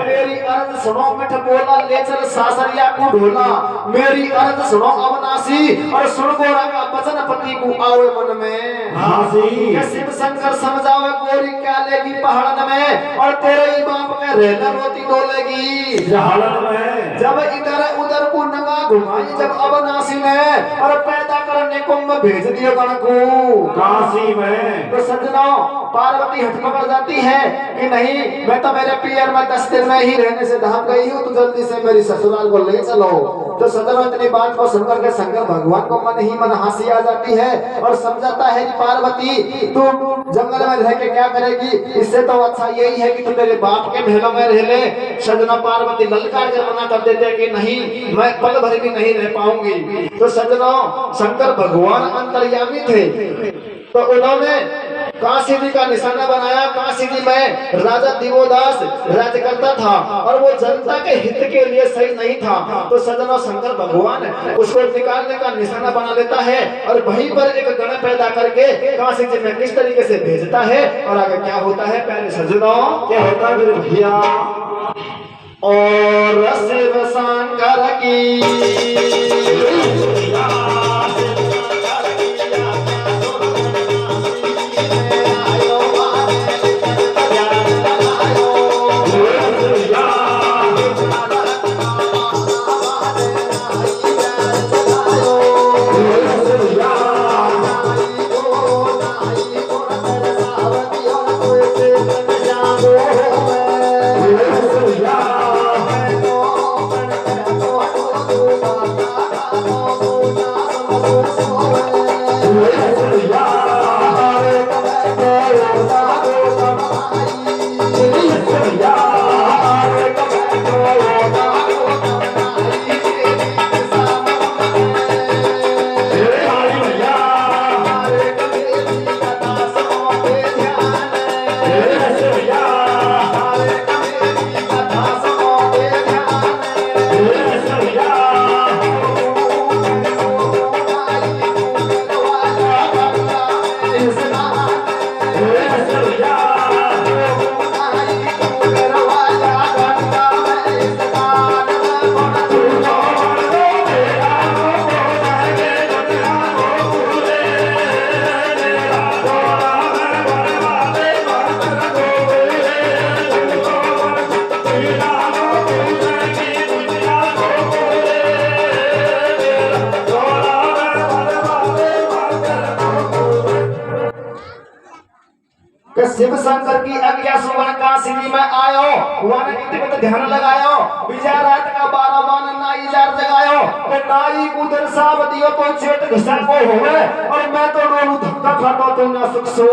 मेरी अर्ज सुनो मिठ बोला ले चल सासरिया को ढोला। मेरी अर्ज सुनो अविनाशी और सुन गोरा का वचन पति को आवे मन में हासी। शिव शंकर समझावे गोरी क्या लेगी पहाड़न में और तेरे ही बाप के रहना रोती डोलेगी जहालत में। जब इधर उधर को नंगा घुमाई जब अविनाशी ने और पैदा करने को मैं भेज दिया गण को काशी में। तो सज्जनों पार्वती हट पकड़ जाती है कि नहीं मैं तो मेरे पियर में 10 दिन में ही रहने से धाम गई हूँ, तो जल्दी से मेरी ससुराल को ले चलो। तो सज्जनों इतनी बात को सुनकर के शंकर भगवान को मन ही मन हंसी आ जाती है और समझाता है कि पार्वती तू जंगल में रह के क्या करेगी, इससे तो अच्छा यही है कि तू मेरे बाप के महलों में रह ले। सज्जनों पार्वती ललकार कर मना कर देते कि नहीं मैं पल भर भी नहीं रह पाऊंगी। तो सज्जनों शंकर भगवान अंतर्यामी थे, तो उन्होंने काशी जी का निशाना बनाया। काशी जी में राजा दिवोदास राज करता था और वो जनता के हित के लिए सही नहीं था। तो सज्जनों शंकर भगवान उसको निकालने का निशाना बना लेता है और वहीं पर एक गण पैदा करके काशी जी में किस तरीके से भेजता है और आगे क्या होता है पहले सज्जनों क्या होता है मेरे भैया। और शिव शंकर की शिव शंकर की आज्ञा सुवन काशी में आयो वन इतने ध्यान लगायो विजय रात का 12 वन नाई जार जगायो तो नाई उधर साब दियो तो चेत घसा को होवे और मैं तो डोलू धक्का खातो तो ना सुख सो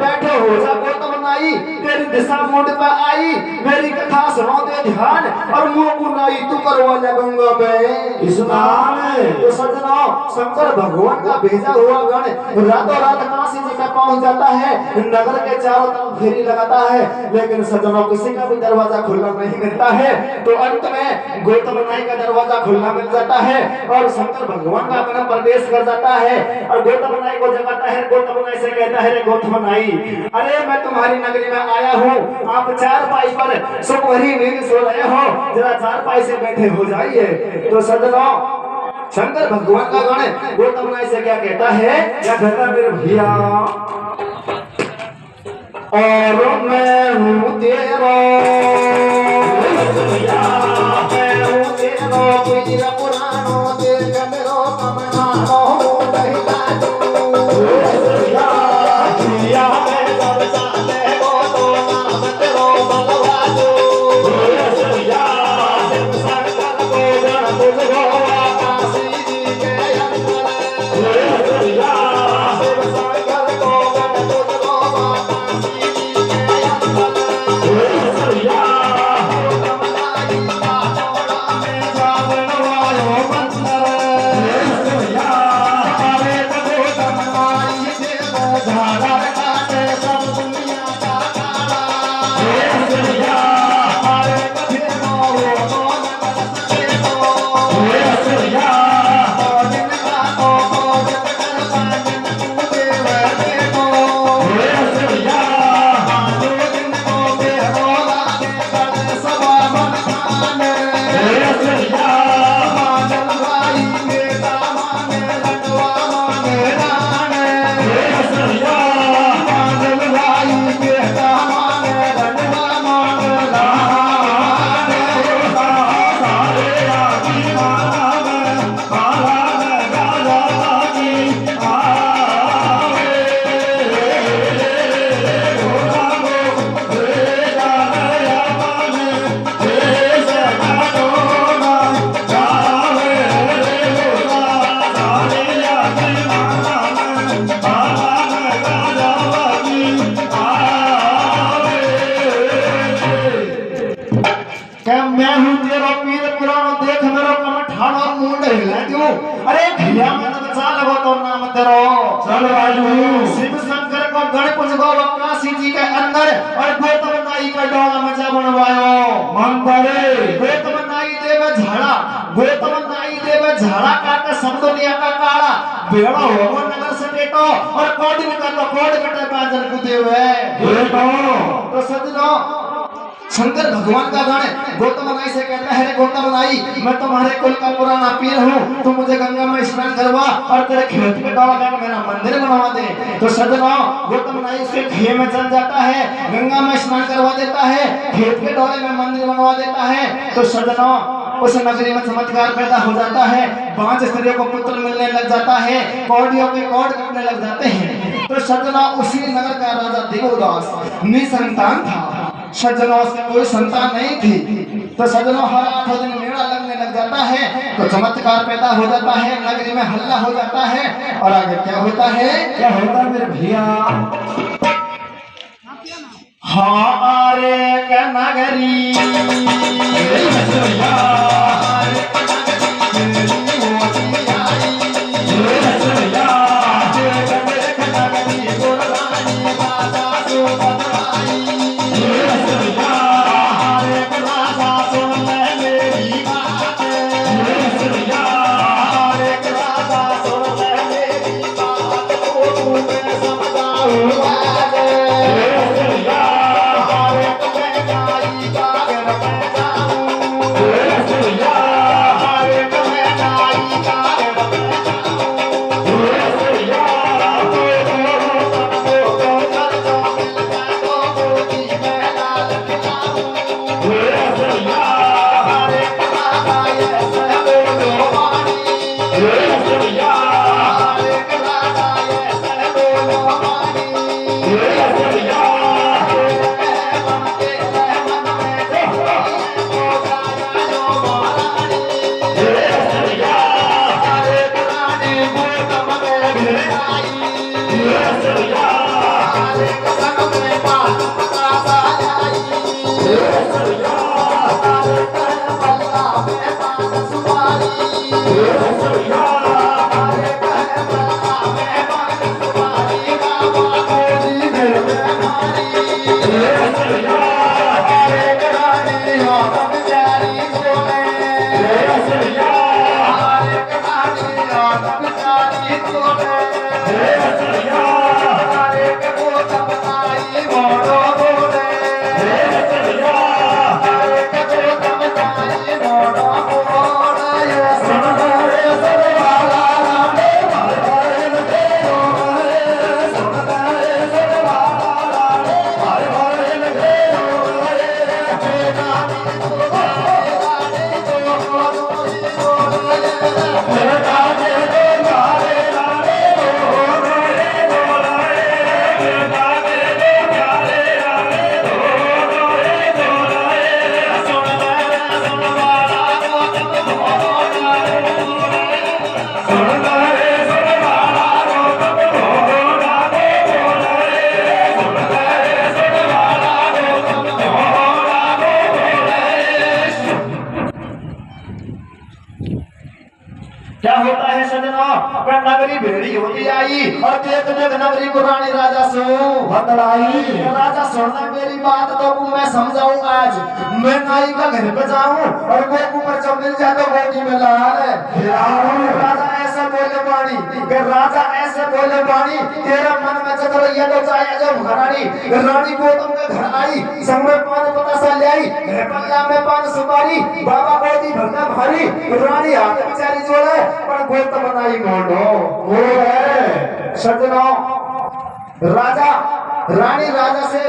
बैठे हो जा गौतम नाई तेरी दिशा मुंड पे आई मेरी कथा सुनो दे ध्यान और मुंह को नाई तू करवा लगूंगा मैं स्नान। तो सज्जनों शंकर भगवान का भेजा हुआ गण रातों रात काशी जी में पहुंच जाता है। नगर के चारों तरफ फेरी लगाता है लेकिन सज्जनों किसी का भी दरवाजा खुलना नहीं मिलता है। तो अंत में गौतम नाई का दरवाजा खुलना मिल जाता है और शंकर भगवान का गण प्रवेश कर जाता है और गौतम नाई को जगाता है। गौतम नाई से कहता है रे गौतम नाई अरे मैं तुम्हारी नगरी में आया हूँ, आप 4 पाई पर सुख भरी नींद सो रहे हो, जरा 4 पाई से बैठे हो जाइए। तो सज्जनों शंकर भगवान का गण गौतम नाई से क्या कहता है, क्या कहता मेरे भैया। और मैं हूँ तेरा वीर पुराणो देख मेरो कमनानो दहिला मैं हूँ तेरा पीर पुरानो देख मेरा कमठान और मुंड हिला दूं अरे भैया मैं तो बचा लगो तो नाम तेरो चल राजू शिव शंकर को गणपति को काशी जी के अंदर और गौतम नाई का डोला मचा बनवायो मंदरे गौतम नाई देव झाड़ा काटे सब दुनिया का काला बेड़ा होगो नगर से बेटो और कोड निकल तो कोड कटे बाजन कुदे हुए बेटो तो सजनो शंकर भगवान का गाने गौतम नाई से कहता है गौतम नाई मैं तुम्हारे कुल का पुराना पीर हूँ तू मुझे गंगा में स्नान करवा और तेरे खेत में डाला कर मेरा मंदिर बनवा दे तो सजनो गौतम नाई उसके खेत में चल जाता है गंगा में स्नान करवा देता है खेत के डोले में मंदिर बनवा देता है तो सजनो उस नगरी में चमत्कार पैदा हो जाता है 5 स्त्रियों को पुत्र मिलने लग जाता है कौड़ियों के कौड़ कटने लग जाते हैं तो सज्जना उसी नगर का राजा देवदास निसंतान था सज्जनों उसके कोई संतान नहीं थी तो सज्जनों हर 8 दिन मेला लगने लग जाता है तो चमत्कार पैदा हो जाता है नगरी में हल्ला हो जाता है और आगे क्या होता है मेरे भैया हाँ अरे क्या नगरी क्या होता है सजना वह नगरी भेड़ी होती आई और देख देख नगरी को रानी राजा सो बतलाई राजा सुनना मेरी बात तो मैं समझाऊं आज मैं नाई का घर पे जाऊं और वो ऊपर जब मिल जाए तो बेटी में लाल है राजा ऐसा बोले बाणी कि राजा ऐसे बोले बाणी तेरा मन में चल रही है तो चाहे जब घरानी रानी गौतम के घर आई संग में 5 बतासा ले आई पल्ला में 5 सुपारी बाबा गोदी भरना भारी रानी हाथ बेचारी जोड़े पर गौतम नाई मोड़ो वो है सज्जनों राजा रानी राजा से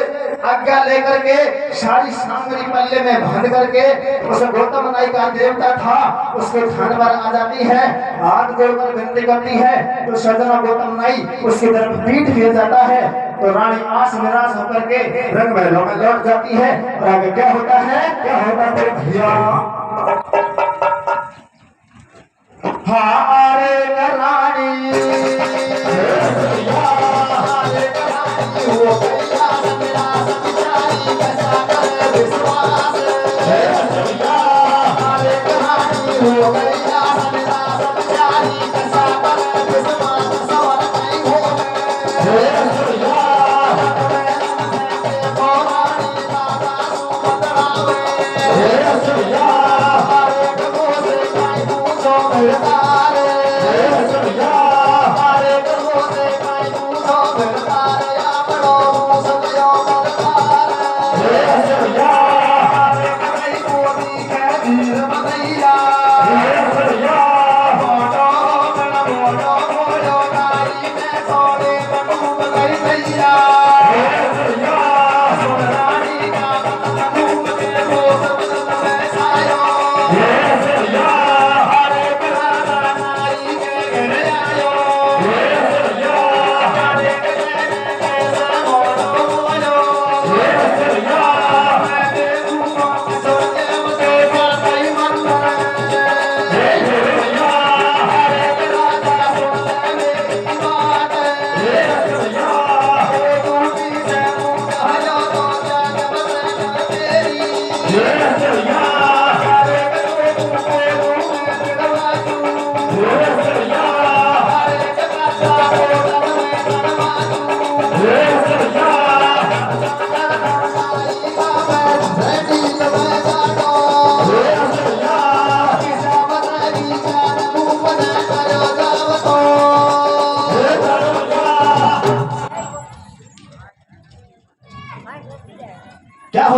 आज्ञा लेकर के सारी सामग्री पल्ले में बांध करके उस गौतम नाई का देवता था उसके थान पर आ जाती है हाथ जोड़कर विनती करती है तो सज्जनों गौतम नाई उसकी तरफ पीठ फेर जाता है तो रानी आस निराश होकर के रंग महलों में लौट जाती है और आगे क्या होता है तेरे भैया हारे रानी वो कैसा मेरा संचारी कैसा करे विश्वास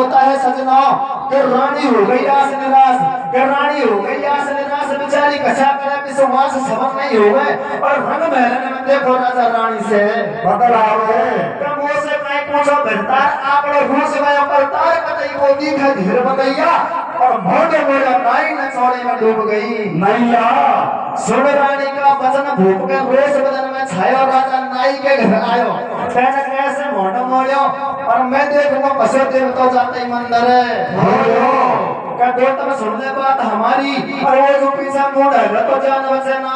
होता है सजना कि रानी हो गई आस निराश, कि रानी हो गई आस निराश, बेचारी कछा करे विश्वास सबर नहीं हो गए और रंग महल में देखो राजा रानी से बतलावे कमो से मैं पूछो बेहतर आपने रूस में अवतार कतई को दीखा धीर बगैया और मोटे मोटे नाई न चौड़े में डूब गई नैया सुन रानी का वचन भूप के रोष बदन में छायो राजा नाई के घर आयो कहने कैसे मोड़ मोड़ो और मैं देखूंगा बसे देवता जाते ही मंदिर है का देवता में सुन ले बात हमारी और वो जो पीछे मोड़ है तो जान बचे ना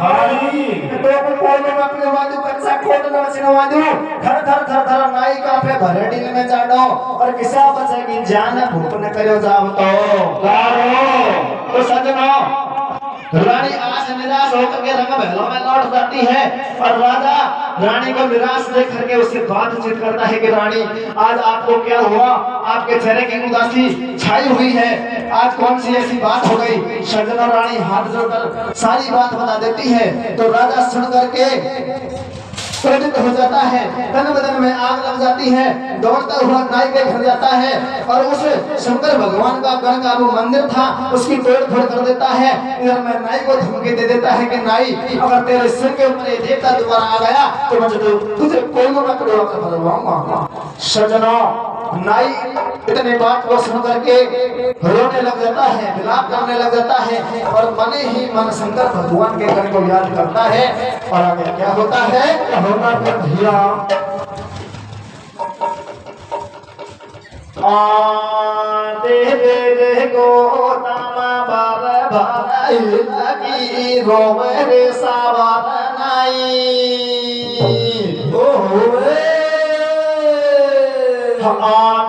हारी तो को कोल में अपने वादू कच्चा कोट न बचने वादू थर थर थर थर नाई का पे भरे दिल में जाडो और किसा बचेगी जान भूप ने करियो जाव तो कारो तो सजना रानी आस निराश होकर के रंग महलों में लौट जाती है और राजा रानी को निराश देख करके उससे बातचीत करता है कि रानी आज आपको क्या हुआ, आपके चेहरे की उदासी छाई हुई है, आज कौन सी ऐसी बात हो गई। सजना रानी हाथ जोड़कर सारी बात बता देती है तो राजा सुन करके क्रोधित हो जाता है, तन बदन में आग लग जाती है, दौड़ता हुआ नाई के घर जाता है और उस शंकर भगवान का गण का वो मंदिर था उसकी तोड़ फोड़ कर देता है। इधर में नाई को धमकी दे देता है कि नाई अगर तेरे सिर के ऊपर ये देवता दोबारा आ गया तो मैं तुझे कोई न करो कर भरवाऊंगा। सजना नाई इतने बात को सुन करके रोने लग जाता है, विलाप करने लग जाता है और मने ही मन शंकर भगवान के गण को याद करता है। और आगे क्या होता है भैया दे गोदामा बार बार लगी रोवे रे सावर नाई ओ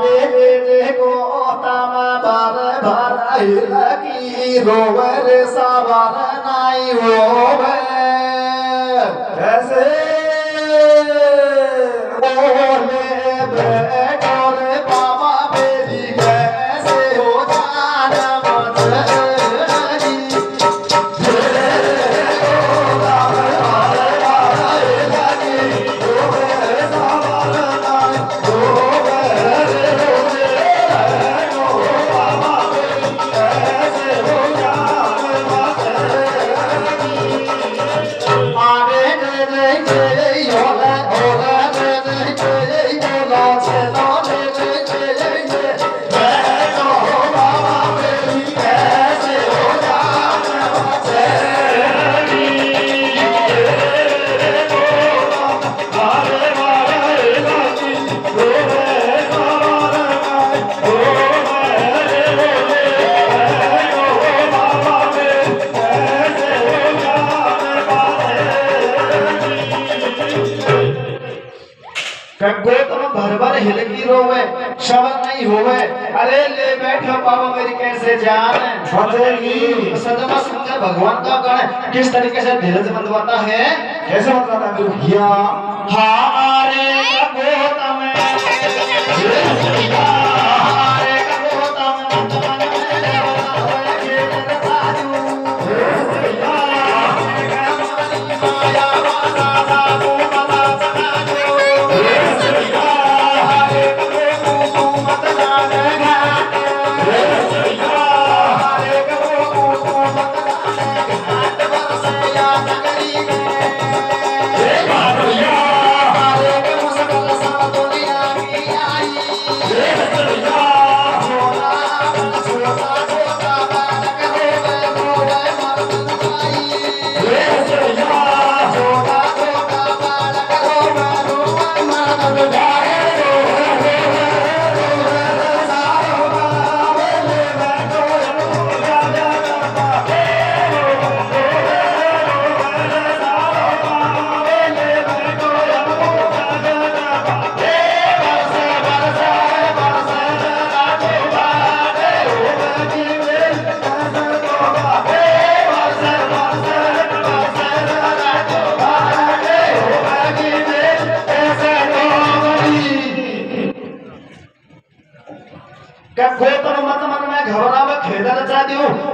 दे गोदामा बार बार लगी रोवे रे सावर नाई रोवे कैसे हिलकी रोवे शबर नहीं होवे। अरे ले बैठो बाबा मेरी कैसे जान बचेगी सदमा सुनकर भगवान का गण किस तरीके से धीरज बंधवाता है, कैसे बतलाता है भैया हमारे कबूतर में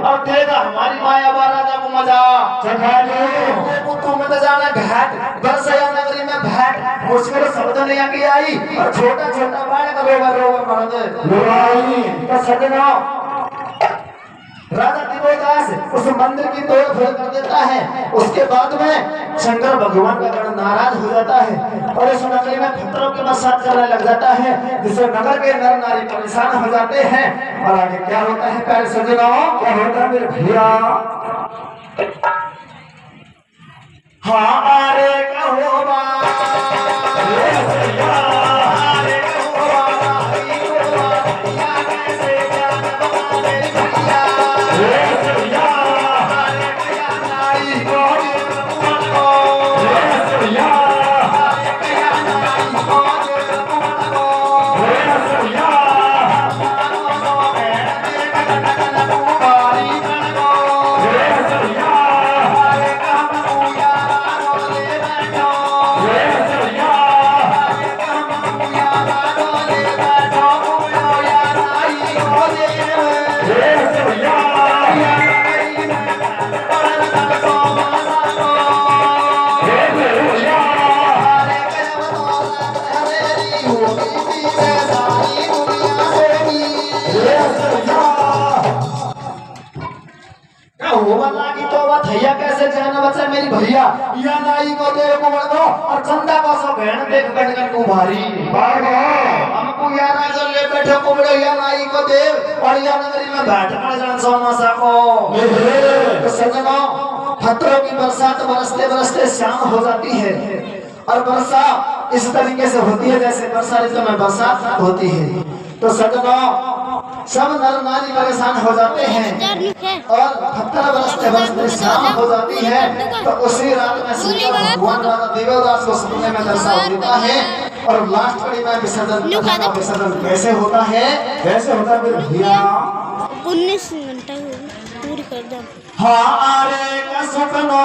और देगा हमारी माया राजा को मजा चखा लो तू में तो जाना घाट बरसया नगरी में भाट मुझको समझ नहीं आके आई और छोटा छोटा बालक रोवर मर गए लुगाई तो सजना राजा दिवोदास उस मंदिर की तोड़ फोड़ कर देता है। उसके बाद में शंकर भगवान का गण नाराज हो जाता है और इस नगरी में खतरों के बरसात चलने लग जाता है, जिससे नगर के नर नारी परेशान हो जाते हैं। और आगे क्या होता है प्यारे सज्जनों, क्या होता है मेरे भैया? हाँ अरे कहो कैसे जाना बच्चा मेरी भैया या नाई को देव को बड़ो और चंदा को सो बहन देख बनकर को भारी हमको या ना जो ले बैठे को बड़ो या नाई को देव और या नगरी में बैठ कर जान सोमासा को तो सजनों खतरों की बरसात बरसते बरसते शाम हो जाती है और वर्षा इस तरीके से होती है जैसे वर्षा ऋतु में बरसात होती है। तो सजनों सब नर नारी परेशान हो जाते हैं और खतरा बरसते बरसते शाम हो जाती है। तो उसी रात में शंकर भगवान राजा दिवोदास को सपने में दर्शा देता है और लास्ट कड़ी में विसर्जन कैसे होता है, कैसे होता है मेरे भैया? 19 घंटा पूरी कर दो। हाँ अरे कसकनो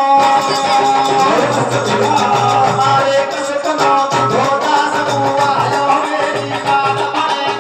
अरे कसकनो दिवोदास को आयो मेरी बात बनेगी भारी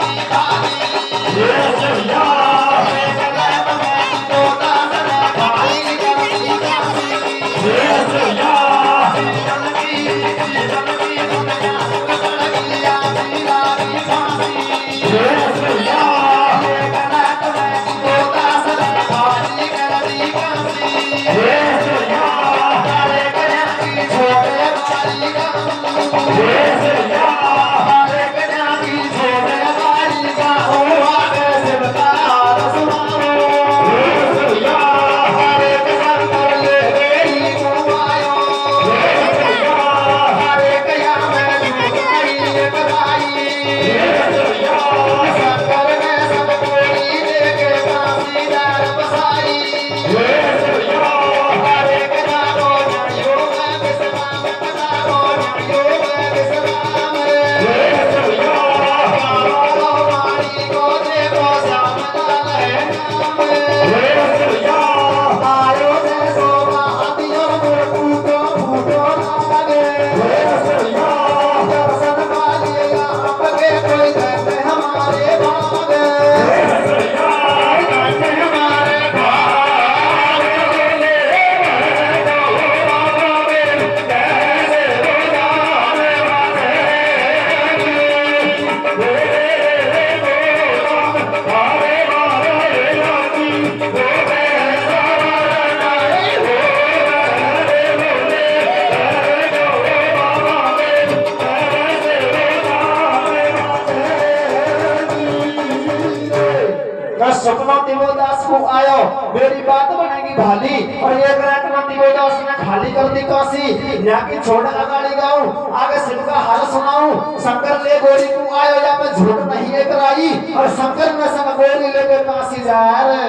सपना दिवोदास को आयो मेरी बात बनेगी भाली और एक रात में दिवोदास ने खाली कर दी काशी यहाँ की छोड़ अगाड़ी गाऊं आगे शिव का हाल सुनाऊं। शंकर ले गोरी को आयो या मैं झूठ नहीं एक राई और शंकर में संग गोरी लेके काशी जा रे।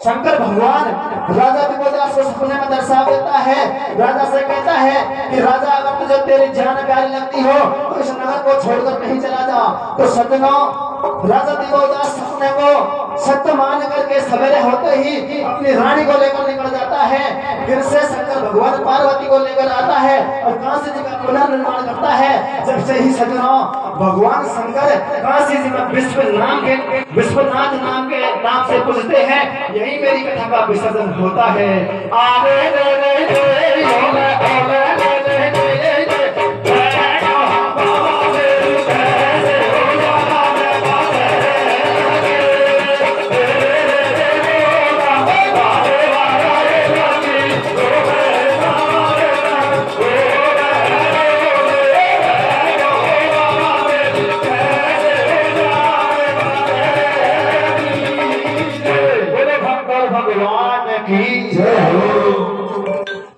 शंकर भगवान राजा दिवोदास को सपने में दर्शा देता है। राजा से कहता है कि राजा अगर तुझे तेरी जान प्यारी लगती हो तो इस नगर को छोड़कर नहीं चला जा। तो सज्जनों राजा दिवोदास सपने को सत्य मान करके सवेरे होते ही अपनी रानी को लेकर निकल जाता है। फिर से शंकर भगवान पार्वती को लेकर आता है और काशी जी का पुनर्निर्माण करता है। जब से ही सज्जनों भगवान शंकर काशी जी में विश्वनाथ नाम के नाम से पूजते हैं। यही मेरी कथा का विसर्जन होता है। आरे रे रे रे